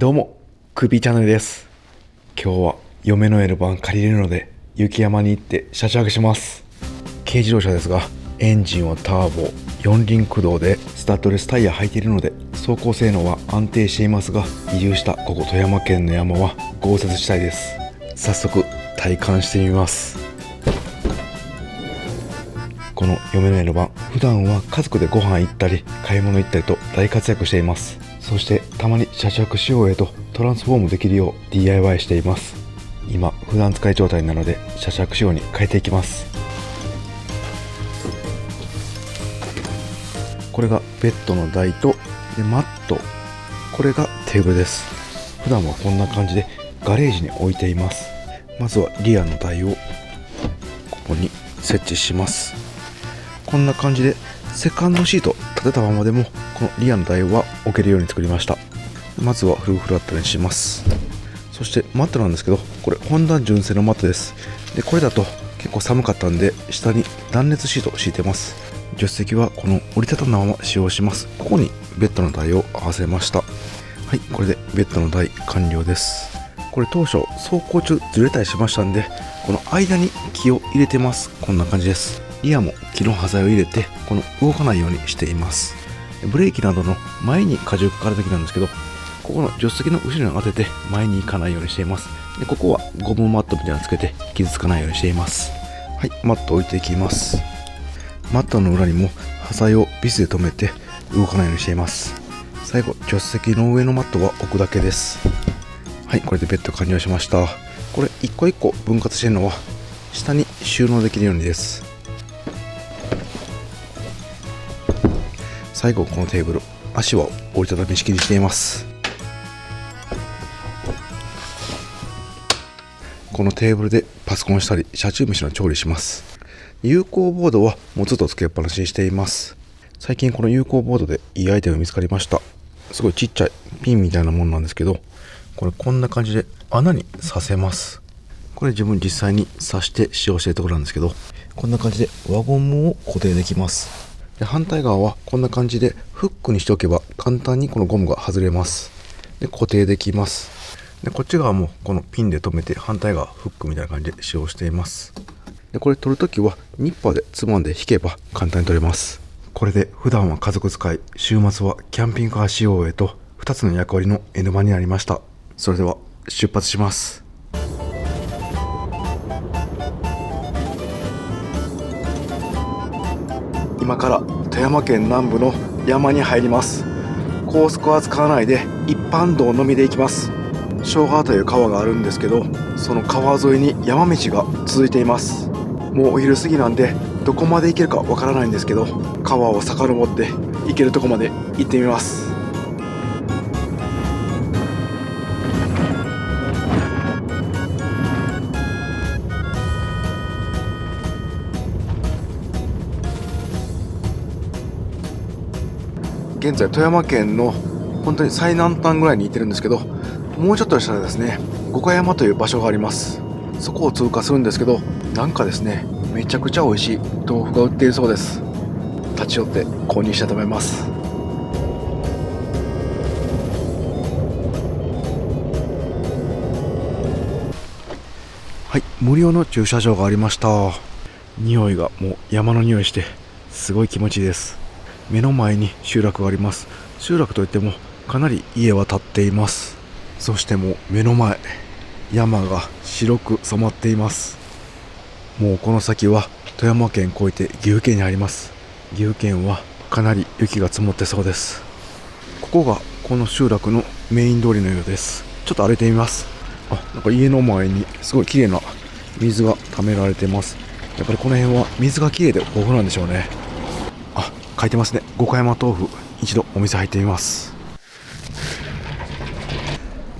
どうも、クビチャンネルです。今日は嫁の L 版借りれるので雪山に行って車中泊します。軽自動車ですが、エンジンはターボ、4輪駆動でスタッドレスタイヤ履いているので走行性能は安定していますが、移住したここ富山県の山は豪雪地帯です。早速体感してみます。この嫁の L 版、普段は家族でご飯行ったり買い物行ったりと大活躍しています。そしてたまに車中泊仕様へとトランスフォームできるよう DIY しています。今普段使い状態なので車中泊仕様に変えていきます。これがベッドの台とマット、これがテーブルです。普段はこんな感じでガレージに置いています。まずはリアの台をここに設置します。こんな感じでセカンドシート立てたままでもこのリアの台は置けるように作りました。まずはフルフラットにします。そしてマットなんですけど、これホンダ純正のマットです。でこれだと結構寒かったんで下に断熱シートを敷いてます。助手席はこの折りたたんだまま使用します。ここにベッドの台を合わせました。はい、これでベッドの台完了です。これ当初走行中ずれたりしましたんで、この間に木を入れてます。こんな感じです。リアも木の端材を入れてこの動かないようにしています。ブレーキなどの前に荷重かかるときなんですけど、ここの助手席の後ろに当てて前に行かないようにしています。でここはゴムマットみたいなのつけて傷つかないようにしています。はい、マット置いていきます。マットの裏にも端材をビスで留めて動かないようにしています。最後助手席の上のマットは置くだけです。はい、これでベッド完了しました。これ一個一個分割しているのは下に収納できるようにです。最後このテーブル、足は折りたたみ式にしています。このテーブルでパソコンしたり車中飯の調理します。有効ボードはもうずっとつけっぱなしにしています。最近この有効ボードでいいアイテム見つかりました。すごいちっちゃいピンみたいなものなんですけど、これこんな感じで穴に刺せます。これ自分実際に刺して使用しているところなんですけど、こんな感じで輪ゴムを固定できます。で反対側はこんな感じでフックにしておけば簡単にこのゴムが外れます。で固定できます。でこっち側もこのピンで留めて反対側フックみたいな感じで使用しています。でこれ取るときはニッパーでつまんで引けば簡単に取れます。これで普段は家族使い、週末はキャンピングカー仕様へと2つの役割の N 版になりました。それでは出発します。今から富山県南部の山に入ります。高速は使わないで一般道のみで行きます。庄川という川があるんですけど、その川沿いに山道が続いています。もうお昼過ぎなんでどこまで行けるかわからないんですけど、川を遡って行けるとこまで行ってみます。現在富山県の本当に最南端ぐらいに行ってるんですけど、もうちょっとしたらですね、五箇山という場所があります。そこを通過するんですけど、なんかですね、めちゃくちゃ美味しい豆腐が売っているそうです。立ち寄って購入したいと思います。はい、無料の駐車場がありました。匂いがもう山の匂いしてすごい気持ちいいです。目の前に集落があります。集落といってもかなり家は建っています。そしてもう目の前、山が白く染まっています。もうこの先は富山県越えて岐阜県に入ります。岐阜県はかなり雪が積もってそうです。ここがこの集落のメイン通りのようです。ちょっと歩いてみます。なんか家の前にすごい綺麗な水が溜められてます。やっぱりこの辺は水が綺麗で豊富なんでしょうね。書いてますね。五箇山豆腐。一度お店入ってみます。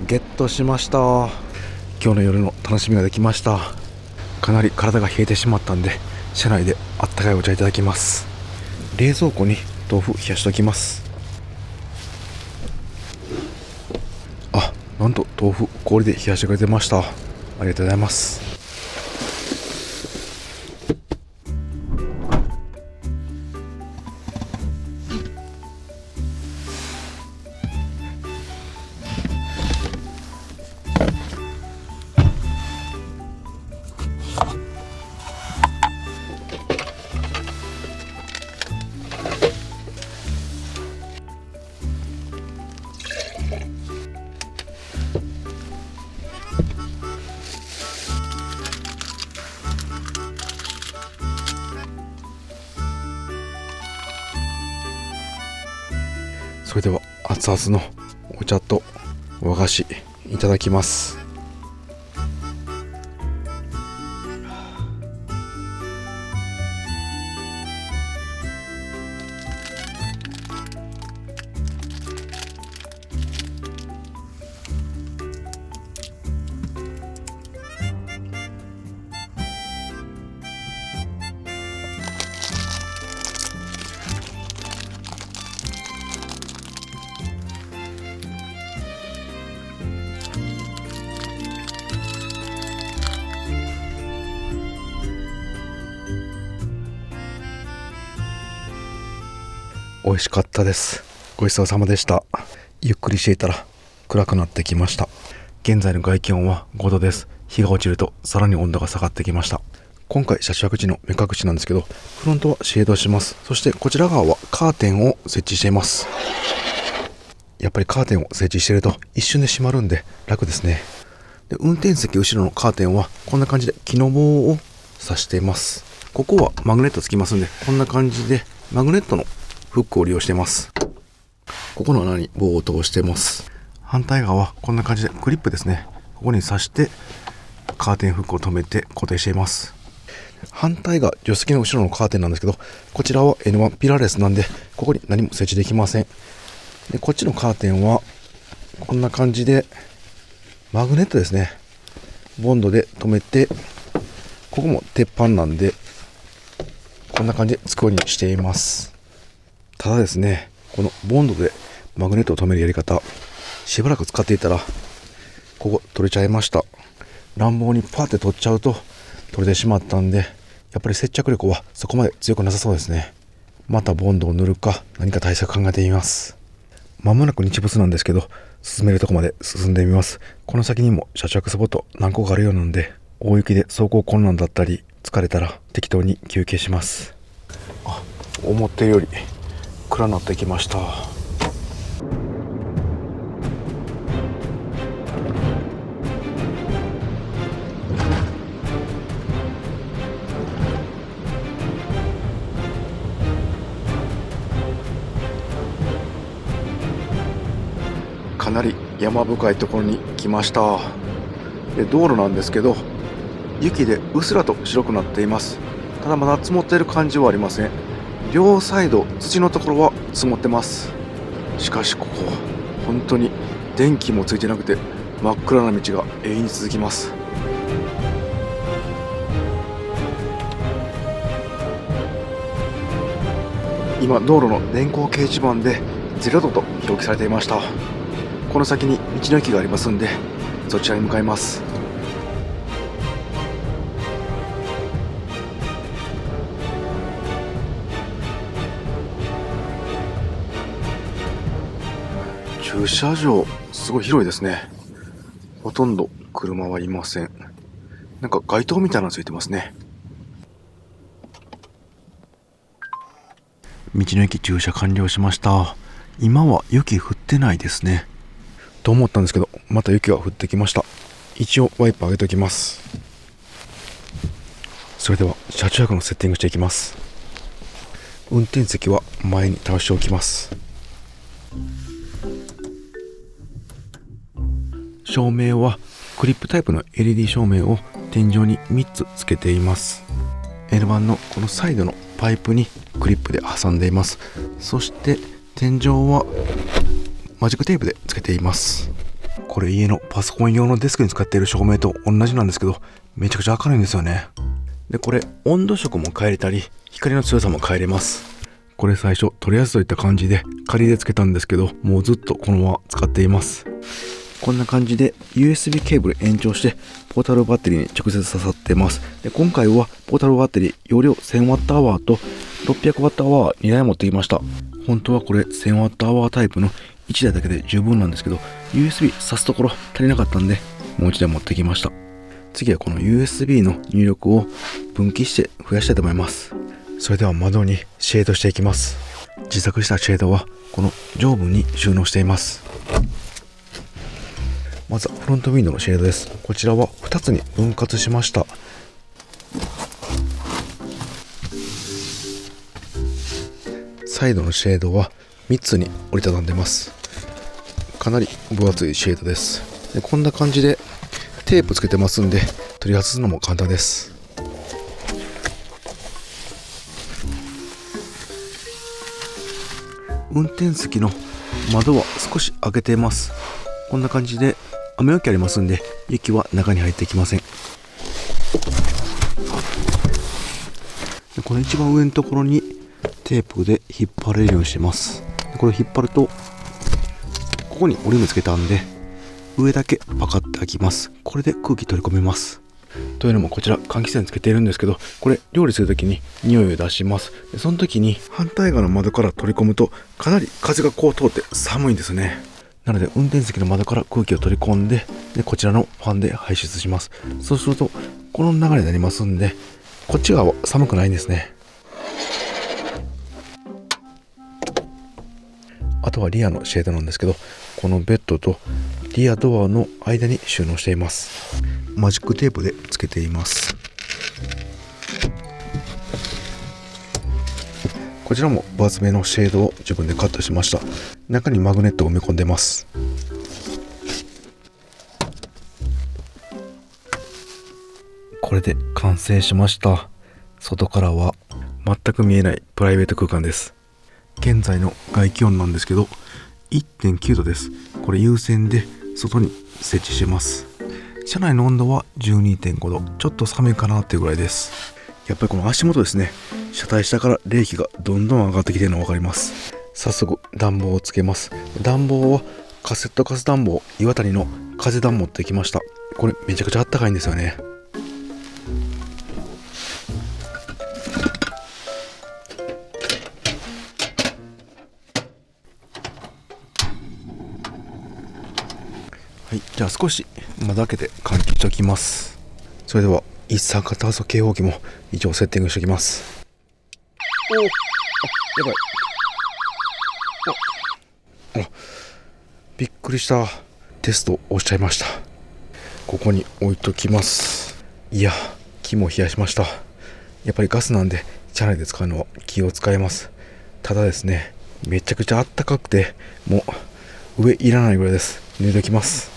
ゲットしました。今日の夜の楽しみができました。かなり体が冷えてしまったんで、車内であったかいお茶いただきます。冷蔵庫に豆腐冷やしておきます。なんと豆腐氷で冷やしてくれてました。ありがとうございます。熱々のお茶と和菓子いただきます。美味しかったです。ごちそうさまでした。ゆっくりしていたら暗くなってきました。現在の外気温は5度です。日が落ちるとさらに温度が下がってきました。今回車中泊時の目隠しなんですけど、フロントはシェードします。そしてこちら側はカーテンを設置しています。やっぱりカーテンを設置していると一瞬で閉まるんで楽ですね。で、運転席後ろのカーテンはこんな感じで木の棒を刺しています。ここはマグネットつきますんで、こんな感じでマグネットのフックを利用しています。ここの穴に棒を通しています。反対側はこんな感じでクリップですね。ここに刺してカーテンフックを留めて固定しています。反対が助手席の後ろのカーテンなんですけど、こちらは N1 ピラーレスなんでここに何も設置できません。で、こっちのカーテンはこんな感じでマグネットですね、ボンドで留めて、ここも鉄板なんでこんな感じでつくようにしています。ただですね、このボンドでマグネットを留めるやり方、しばらく使っていたらここ取れちゃいました。乱暴にパーって取っちゃうと取れてしまったんで、やっぱり接着力はそこまで強くなさそうですね。またボンドを塗るか何か対策考えてみます。まもなく日没なんですけど、進めるとこまで進んでみます。この先にも車中泊スポット何個かあるようなんで、大雪で走行困難だったり疲れたら適当に休憩します。思っているより暗くなってきました。かなり山深いところに来ました。で、道路なんですけど、雪でうっすらと白くなっています。ただまだ積もっている感じはありません。両サイド土のところは積もってます。しかしここ本当に電気もついてなくて真っ暗な道が永遠に続きます。今道路の電光掲示板で0度と表記されていました。この先に道の駅がありますんで、そちらに向かいます。駐車場すごい広いですね。ほとんど車はいません。なんか街灯みたいなのついてますね。道の駅駐車完了しました。今は雪降ってないですね。と思ったんですけど、また雪が降ってきました。一応ワイパー上げておきます。それでは車中泊のセッティングしていきます。運転席は前に倒しておきます。照明はクリップタイプの LED 照明を天井に3つつけています。 L 版のこのサイドのパイプにクリップで挟んでいます。そして天井はマジックテープでつけています。これ家のパソコン用のデスクに使っている照明と同じなんですけど、めちゃくちゃ明るいんですよね。で、これ温度色も変えれたり光の強さも変えれます。これ最初とりあえずといった感じで仮でつけたんですけど、もうずっとこのまま使っています。こんな感じで USB ケーブル延長してポータルバッテリーに直接刺さってます。で、今回はポータルバッテリー容量 1000Wh と 600Wh 2台持ってきました。本当はこれ 1000Wh タイプの1台だけで十分なんですけど、 USB 挿すところ足りなかったんでもう1台持ってきました。次はこの USB の入力を分岐して増やしたいと思います。それでは窓にシェードしていきます。自作したシェードはこの上部に収納しています。まずはフロントウィンドウのシェードです。こちらは2つに分割しました。サイドのシェードは3つに折りたたんでます。かなり分厚いシェードです。でこんな感じでテープつけてますんで、取り外すのも簡単です。運転席の窓は少し開けています。こんな感じで雨よけありますんで、雪は中に入ってきません。でこの一番上のところにテープで引っ張れるようにしてます。でこれを引っ張ると、ここに折り目つけたんで、上だけパカッて開きます。これで空気取り込めます。というのも、こちら換気扇つけているんですけど、これ料理するときに匂いを出します。でその時に反対側の窓から取り込むと、かなり風がこう通って寒いんですね。なので運転席の窓から空気を取り込んで、こちらのファンで排出します。そうするとこの流れになりますんで、こっち側は寒くないんですね。あとはリアのシェードなんですけど、このベッドとリアドアの間に収納しています。マジックテープでつけています。こちらも分厚めのシェードを自分でカットしました。中にマグネットを埋め込んでます。これで完成しました。外からは全く見えないプライベート空間です。現在の外気温なんですけど 1.9 度です。これ有線で外に設置してます。車内の温度は 12.5 度、ちょっと寒いかなっていうぐらいです。やっぱりこの足元ですね、車体下から冷気がどんどん上がってきているのが分かります。早速暖房をつけます。暖房はカセットガス暖房、岩谷の風暖持ってきました。これめちゃくちゃあったかいんですよね。はい、じゃあ少し窓開けて換気しておきます。それでは一酸化炭素警報器も一応セッティングしておきます。おお、やばい。びっくりした。テスト押しちゃいました。ここに置いときます。いや、木も冷やしました。やっぱりガスなんで車内で使うのは気を使います。ただですね、めちゃくちゃあったかくて、もう上いらないぐらいです。脱いでおきます。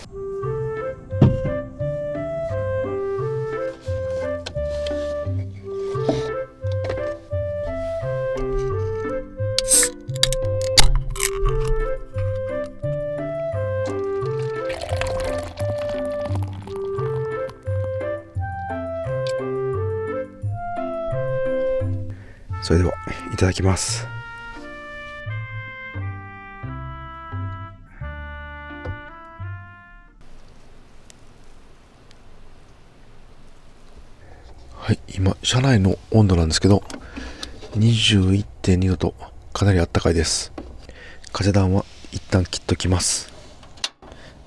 それではいただきます。はい、今車内の温度なんですけど 21.2 度とかなりあったかいです。風暖は一旦切っときます。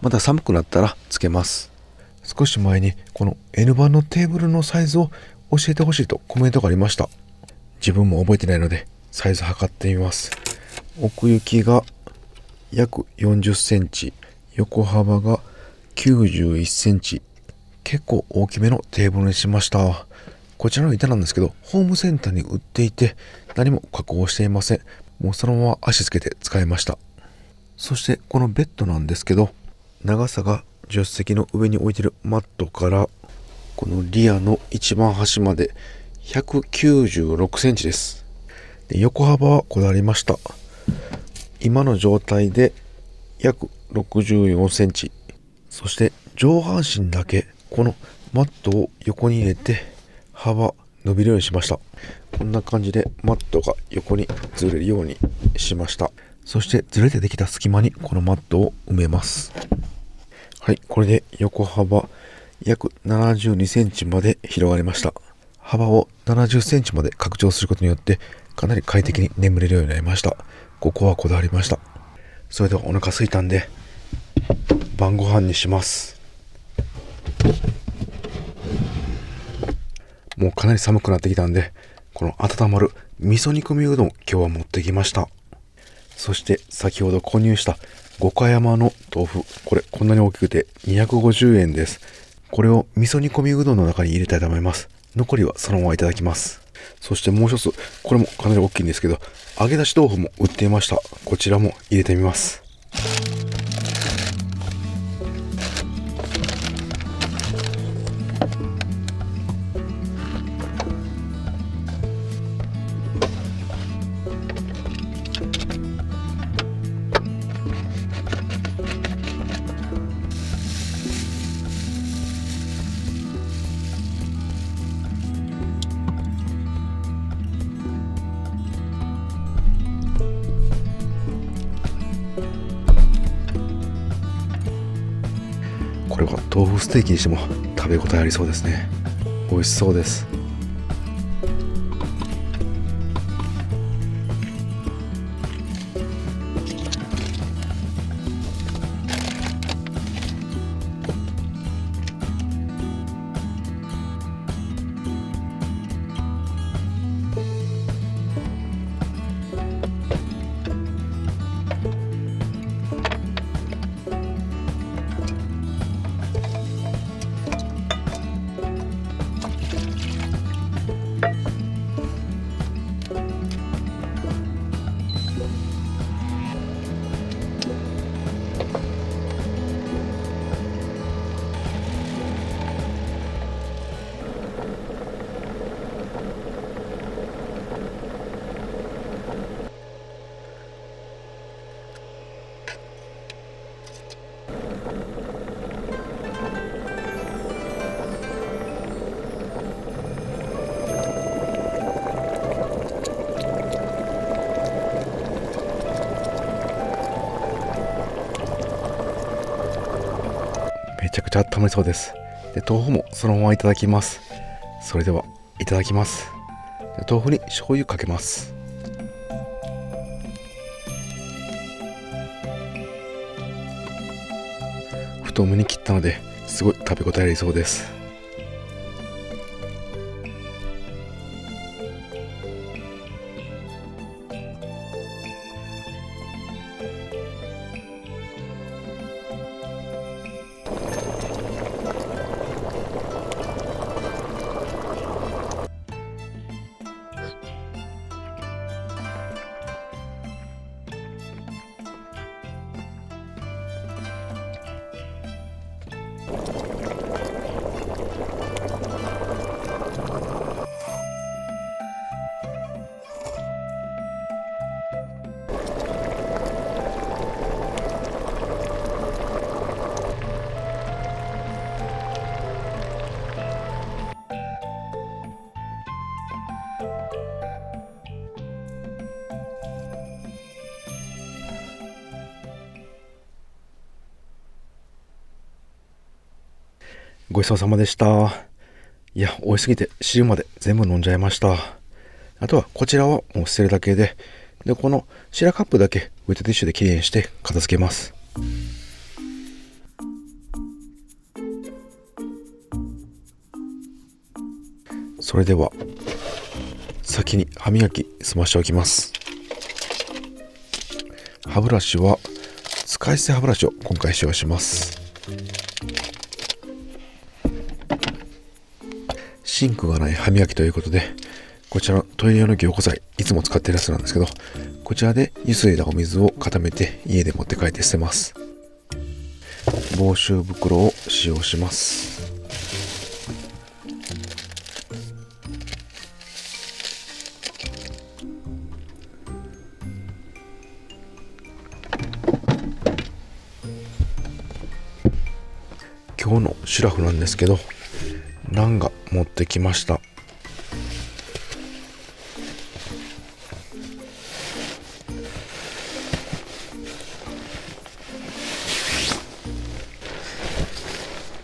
また寒くなったらつけます。少し前にこの N 版のテーブルのサイズを教えてほしいとコメントがありました。自分も覚えてないのでサイズ測ってみます。奥行きが約40センチ、横幅が91センチ、結構大きめのテーブルにしました。こちらの板なんですけど、ホームセンターに売っていて何も加工していません。もうそのまま足つけて使いました。そしてこのベッドなんですけど、長さが助手席の上に置いているマットからこのリアの一番端まで196センチです。で、横幅はこだわりました。今の状態で約64センチ。そして上半身だけこのマットを横に入れて幅伸びるようにしました。こんな感じでマットが横にずれるようにしました。そしてずれてできた隙間にこのマットを埋めます。はい、これで横幅約72センチまで広がりました。幅を70センチまで拡張することによってかなり快適に眠れるようになりました。ここはこだわりました。それではお腹空いたんで晩ご飯にします。もうかなり寒くなってきたんで、この温まる味噌煮込みうどん今日は持ってきました。そして先ほど購入した五箇山の豆腐、これこんなに大きくて250円です。これを味噌煮込みうどんの中に入れたいと思います。残りはそのままいただきます。そしてもう一つ、これもかなり大きいんですけど、揚げ出し豆腐も売っていました。こちらも入れてみます。これは豆腐ステーキにしても食べ応えありそうですね。美味しそうです。めちゃくちゃ温まりそうです。で、豆腐もそのままいただきます。それではいただきます。で、豆腐に醤油かけます。太めに切ったのですごい食べ応えありそうです。ごちそうさまでした。いや、美味しすぎて汁まで全部飲んじゃいました。あとはこちらはもう捨てるだけで、このシラカップだけウェットティッシュできれいにして片付けます。それでは先に歯磨き済ましておきます。歯ブラシは使い捨て歯ブラシを今回使用します。シンクがない歯磨きということで、こちらのトイレ用の凝固剤、いつも使ってるやつなんですけど、こちらでゆすいだお水を固めて家で持って帰って捨てます。防臭袋を使用します。今日のシュラフなんですけど、ランが持ってきました。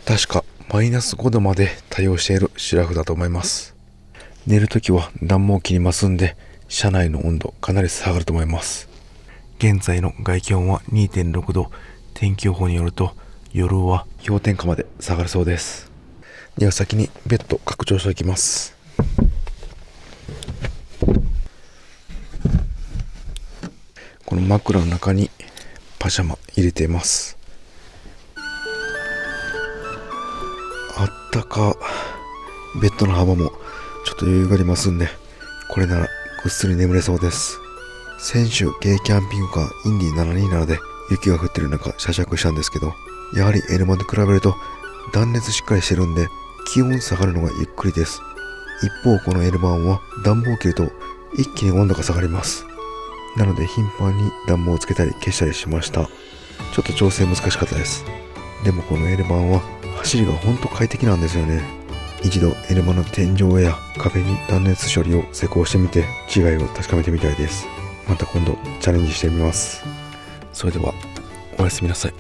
確かマイナス5度まで対応しているシュラフだと思います。寝るときは暖房を切りますんで、車内の温度かなり下がると思います。現在の外気温は 2.6 度、天気予報によると夜は氷点下まで下がるそうです。では先にベッド拡張しておきます。この枕の中にパジャマ入れています。あったか。ベッドの幅もちょっと余裕がありますんで、これならぐっすり眠れそうです。先週軽キャンピングカーインディ727で雪が降ってる中車着したんですけど、やはり L マンと比べると断熱しっかりしてるんで気温下がるのがゆっくりです。一方この L マンは暖房を切ると一気に温度が下がります。なので頻繁に暖房をつけたり消したりしました。ちょっと調整難しかったです。でもこの L マンは走りがほんと快適なんですよね。一度 L マンの天井や壁に断熱処理を施工してみて違いを確かめてみたいです。また今度チャレンジしてみます。それではおやすみなさい。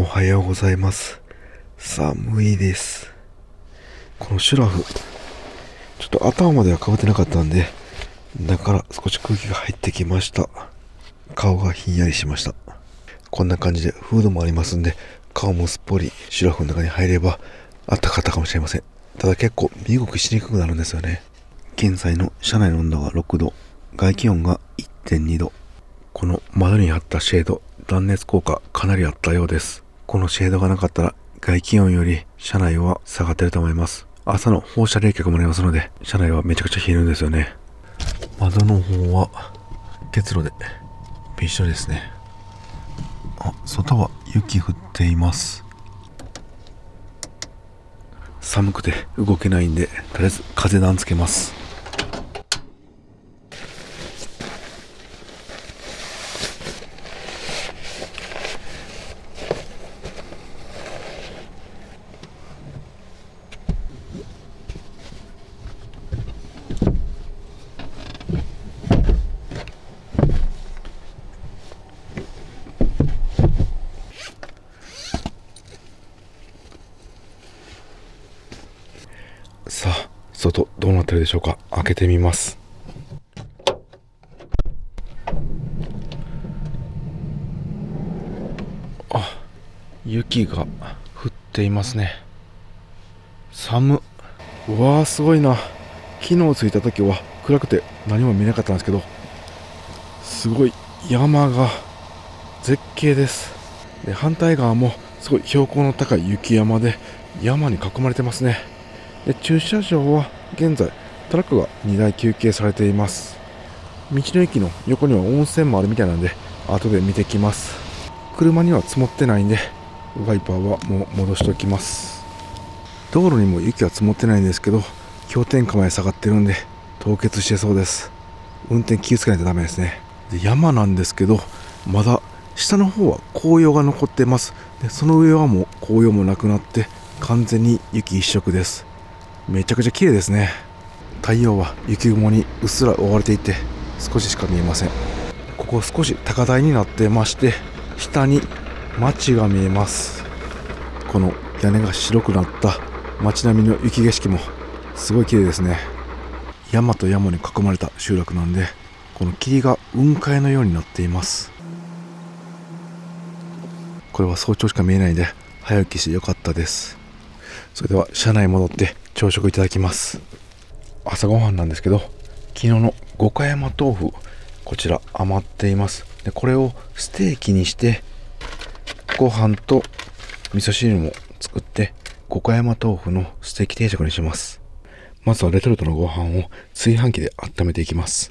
おはようございます。寒いです。このシュラフ、ちょっと頭まではかぶってなかったんで、だから少し空気が入ってきました。顔がひんやりしました。こんな感じでフードもありますんで、顔もすっぽりシュラフの中に入ればあったかったかもしれません。ただ結構身動きしにくくなるんですよね。現在の車内の温度が6度、外気温が 1.2 度。この窓にあったシェード、断熱効果かなりあったようです。このシェードがなかったら外気温より車内は下がってると思います。朝の放射冷却もありますので、車内はめちゃくちゃ冷えるんですよね。窓の方は結露でびっしょりですね。外は雪降っています。寒くて動けないんで、とりあえず風暖つけます。さあ、外どうなってるでしょうか。開けてみます。雪が降っていますね。寒っ。うわー、すごいな。昨日着いた時は暗くて何も見なかったんですけど、すごい山が絶景です。で、反対側もすごい標高の高い雪山で山に囲まれてますね。で、駐車場は現在トラックが2台休憩されています。道の駅の横には温泉もあるみたいなんで、後で見てきます。車には積もってないんでワイパーはもう戻しておきます。道路にも雪は積もってないんですけど、氷点下まで下がってるんで凍結してそうです。運転気をつけないとダメですね。で、山なんですけど、まだ下の方は紅葉が残ってます。で、その上はもう紅葉もなくなって完全に雪一色です。めちゃくちゃ綺麗ですね。太陽は雪雲にうっすら覆われていて少ししか見えません。ここ少し高台になってまして、下に街が見えます。この屋根が白くなった街並みの雪景色もすごい綺麗ですね。山と山に囲まれた集落なんで、この霧が雲海のようになっています。これは早朝しか見えないんで早起きしてよかったです。それでは車内戻って朝食いただきます。朝ごはんなんですけど、昨日の五箇山豆腐、こちら余っています。で、これをステーキにしてご飯と味噌汁も作って五箇山豆腐のステーキ定食にします。まずはレトルトのご飯を炊飯器で温めていきます。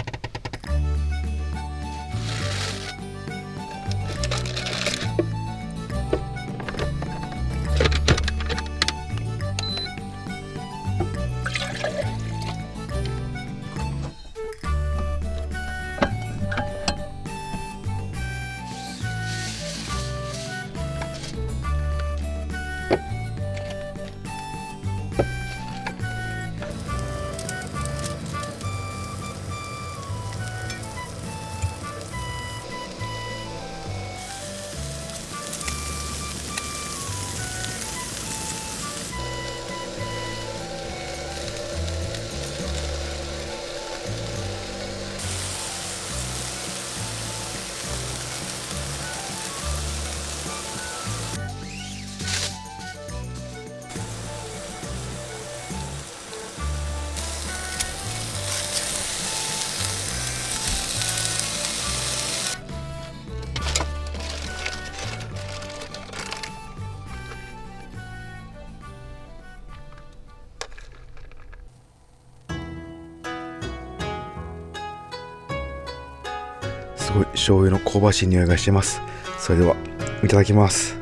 すごい醤油の香ばしい匂いがしてます。それではいただきます。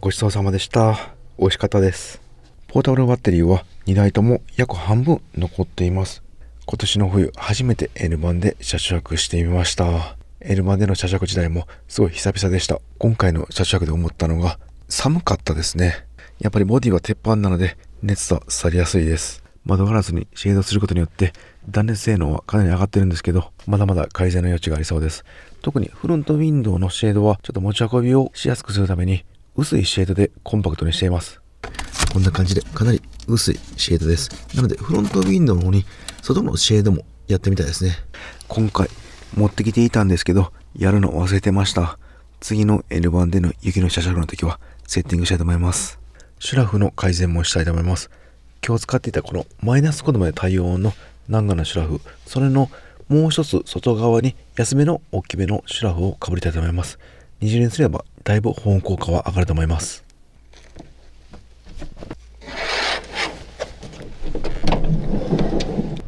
ごちそうさまでした。美味しかったです。ポータブルバッテリーは2台とも約半分残っています。今年の冬初めて N 版で車中してみました。N 版での車中時代もすごい久々でした。今回の車中で思ったのが寒かったですね。やっぱりボディは鉄板なので熱は去りやすいです。窓ガラスにシェードすることによって断熱性能はかなり上がってるんですけど、まだまだ改善の余地がありそうです。特にフロントウィンドウのシェードはちょっと持ち運びをしやすくするために薄いシェードでコンパクトにしています。こんな感じでかなり薄いシェードです。なのでフロントウィンドウの方に外のシェードもやってみたいですね。今回持ってきていたんですけど、やるの忘れてました。次の N 版での雪の車中の時はセッティングしたいと思います。シュラフの改善もしたいと思います。今日使っていたこのマイナス5度まで対応のナンガのシュラフ、それのもう一つ外側に安めの大きめのシュラフをかぶりたいと思います。二重にすればだいぶ保温効果は上がると思います。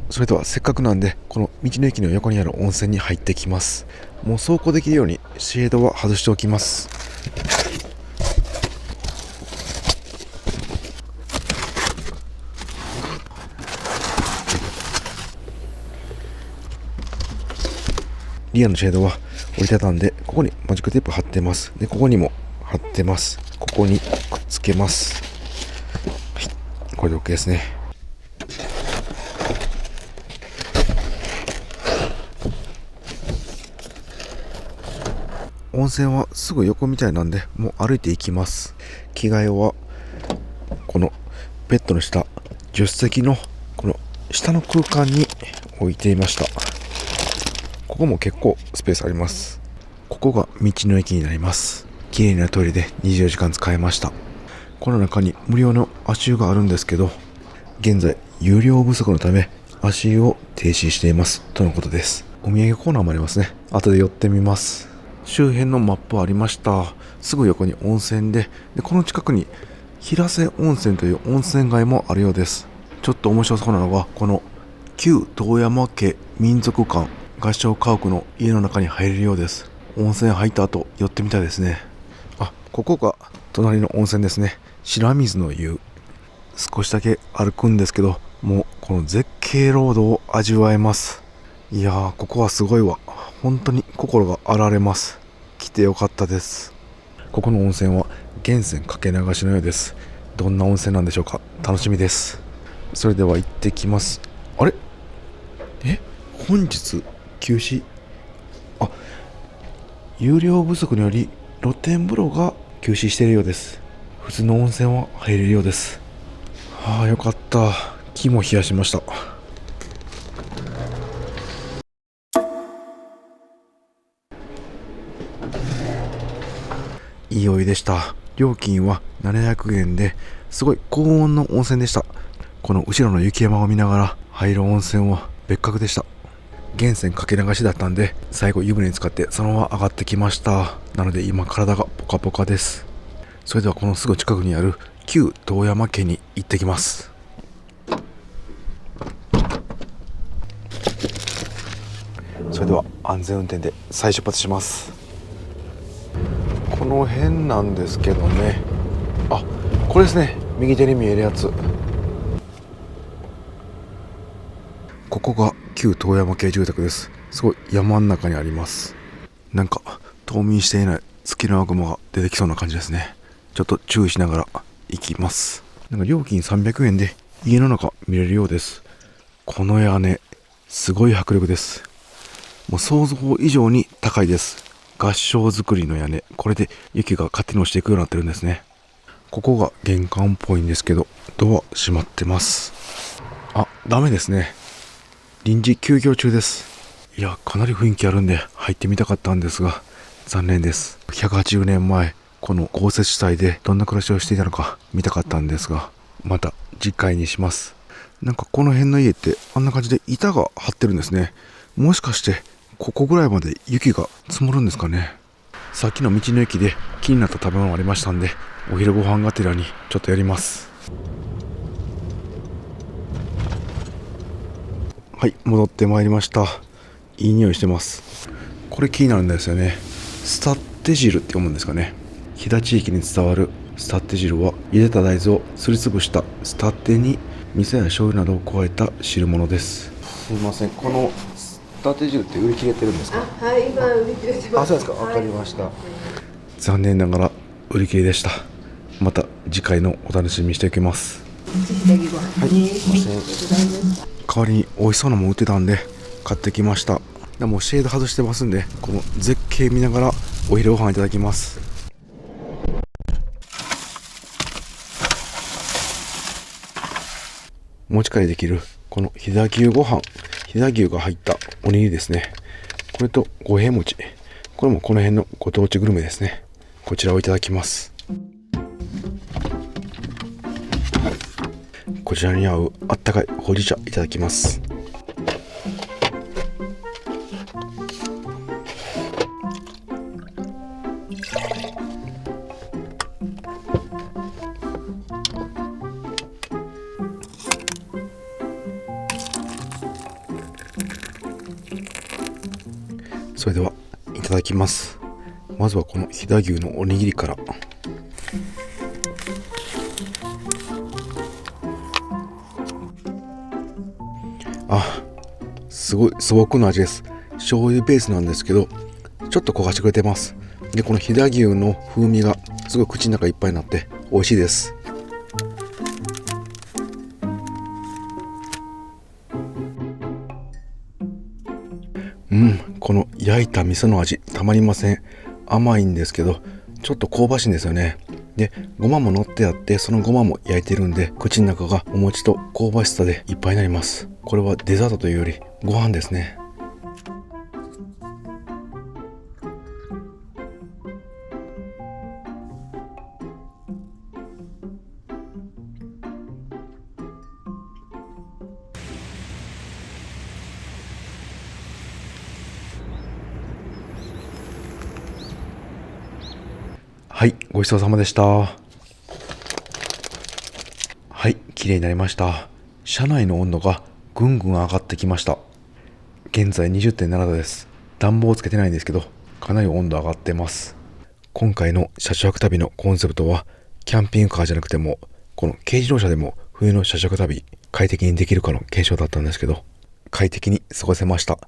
それではせっかくなんでこの道の駅の横にある温泉に入ってきます。もう走行できるようにシェードは外しておきます。リアのシェードは折りたたんで、ここにマジックテープ貼ってます。で、ここにも貼ってます。ここにくっつけます。はい、これで OK ですね。温泉はすぐ横みたいなんで、もう歩いていきます。着替えはこのベッドの下、助手席のこの下の空間に置いていました。ここも結構スペースあります。ここが道の駅になります。綺麗なトイレで24時間使えました。この中に無料の足湯があるんですけど、現在有料不足のため足湯を停止していますとのことです。お土産コーナーもありますね。後で寄ってみます。周辺のマップありました。すぐ横に温泉で、この近くに平瀬温泉という温泉街もあるようです。ちょっと面白そうなのがこの旧遠山家民族館合掌家屋の家の中に入れるようです。温泉入った後寄ってみたいですね。あ、ここが隣の温泉ですね。白水の湯。少しだけ歩くんですけど、もうこの絶景ロードを味わえます。いやー、ここはすごいわ。本当に心が洗われます。来てよかったです。ここの温泉は源泉かけ流しのようです。どんな温泉なんでしょうか。楽しみです。それでは行ってきます。あれ、本日休止。あ、有料不足により露天風呂が休止しているようです。普通の温泉は入れるようです。ああ、よかった。気も冷やしました。いいお湯でした。料金は700円ですごい高温の温泉でした。この後ろの雪山を見ながら入る温泉は別格でした。源泉かけ流しだったんで、最後湯船に浸かってそのまま上がってきました。なので今体がポカポカです。それではこのすぐ近くにある旧遠山家に行ってきます。それでは安全運転で再出発します。この辺なんですけどね。あ、これですね。右手に見えるやつ。ここが旧遠山系住宅です。すごい山の中にあります。なんか冬眠していない月の雲が出てきそうな感じですね。ちょっと注意しながら行きます。なんか料金300円で家の中見れるようです。この屋根すごい迫力です。もう想像以上に高いです。合掌造りの屋根、これで雪が勝手に落ちていくようになってるんですね。ここが玄関っぽいんですけど、ドア閉まってます。あ、ダメですね。臨時休業中です。いや、かなり雰囲気あるんで入ってみたかったんですが、残念です。180年前、この豪雪地帯でどんな暮らしをしていたのか見たかったんですが、また次回にします。なんかこの辺の家ってあんな感じで板が張ってるんですね。もしかしてここぐらいまで雪が積もるんですかね。さっきの道の駅で気になった食べ物ありましたんで、お昼ご飯がてらにちょっとやります。はい、戻ってまいりました。いい匂いしてます。これ気になるんですよね。スタッテ汁って読むんですかね。飛騨地域に伝わるスタッテ汁は茹でた大豆をすりつぶしたスタッテに味噌や醤油などを加えた汁物です。すいません、このスタッテ汁って売り切れてるんですか？はい、今売り切れてます。あ、そうですか、わかりました。残念ながら売り切れでした。また次回のお楽しみにしておきます。はい、すいません。代わりに美味しそうなもん売ってたんで買ってきました。でもシェード外してますんで、この絶景見ながらお昼ご飯いただきます。持ち帰りできるこの飛騨牛ご飯、飛騨牛が入ったおにぎりですね。これと五平餅、これもこの辺のご当地グルメですね。こちらをいただきます。こちらに合うあったかいほうじ茶いただきます。それではいただきます。まずはこの飛騨牛のおにぎりから。あ、すごい素朴な味です。醤油ベースなんですけど、ちょっと焦がしてくれてます。で、この飛騨牛の風味がすごい口の中いっぱいになって美味しいです。この焼いた味噌の味たまりません。甘いんですけどちょっと香ばしいんですよね。で、ごまも乗ってあって、そのごまも焼いてるんで、口の中がお餅と香ばしさでいっぱいになります。これはデザートというよりご飯ですね。はい、ごちそうさまでした。はい、綺麗になりました。車内の温度がぐんぐん上がってきました。現在 20.7 度です。暖房をつけてないんですけど、かなり温度上がってます。今回の車中泊旅のコンセプトは、キャンピングカーじゃなくても、この軽自動車でも冬の車中旅、快適にできるかの検証だったんですけど、快適に過ごせました。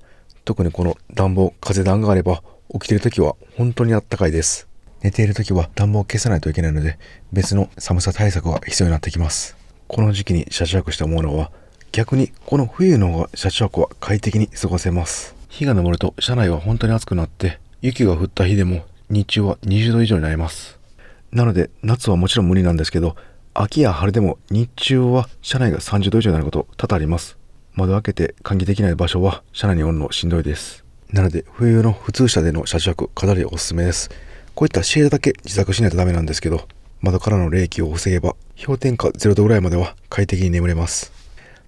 特にこの暖房、風暖があれば、起きている時は本当にあったかいです。寝ている時は暖房を消さないといけないので、別の寒さ対策が必要になってきます。この時期に車中泊して思うのは、逆にこの冬の方が車中泊は快適に過ごせます。日が昇ると車内は本当に暑くなって、雪が降った日でも日中は20度以上になります。なので夏はもちろん無理なんですけど、秋や春でも日中は車内が30度以上になること多々あります。窓開けて換気できない場所は車内におるのしんどいです。なので冬の普通車での車中泊かなりおすすめです。こういったシェードだけ自作しないとダメなんですけど、窓からの冷気を防げば氷点下0度ぐらいまでは快適に眠れます。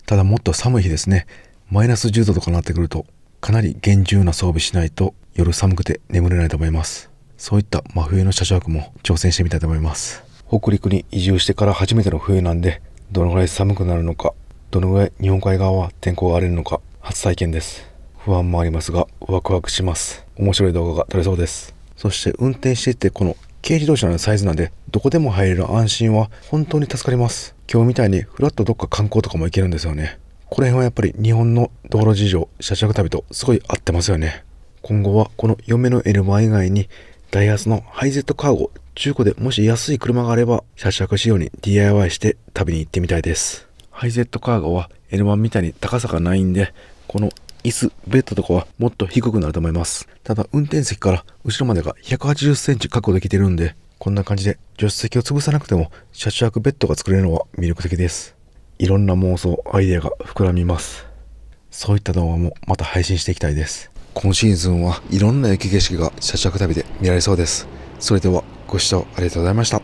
ただもっと寒い日ですね。マイナス10度とかになってくると、かなり厳重な装備しないと夜寒くて眠れないと思います。そういった真冬の車中泊も挑戦してみたいと思います。北陸に移住してから初めての冬なんで、どのぐらい寒くなるのか、どのぐらい日本海側は天候が荒れるのか、初体験です。不安もありますが、ワクワクします。面白い動画が撮れそうです。そして運転していて、この軽自動車のサイズなんで、どこでも入れる安心は本当に助かります。今日みたいにフラッとどっか観光とかも行けるんですよね。この辺はやっぱり日本の道路事情、車中旅とすごい合ってますよね。今後はこの嫁の L マ以外に、ダイハツのハイゼットカーゴ、中古でもし安い車があれば、車中仕様に DIY して旅に行ってみたいです。ハイゼットカーゴは L みたいに高さがないんで、この椅子、ベッドとかはもっと低くなると思います。ただ運転席から後ろまでが180センチ確保できてるんで、こんな感じで助手席を潰さなくても車中泊ベッドが作れるのは魅力的です。いろんな妄想、アイデアが膨らみます。そういった動画もまた配信していきたいです。今シーズンはいろんな雪景色が車中泊旅で見られそうです。それではご視聴ありがとうございました。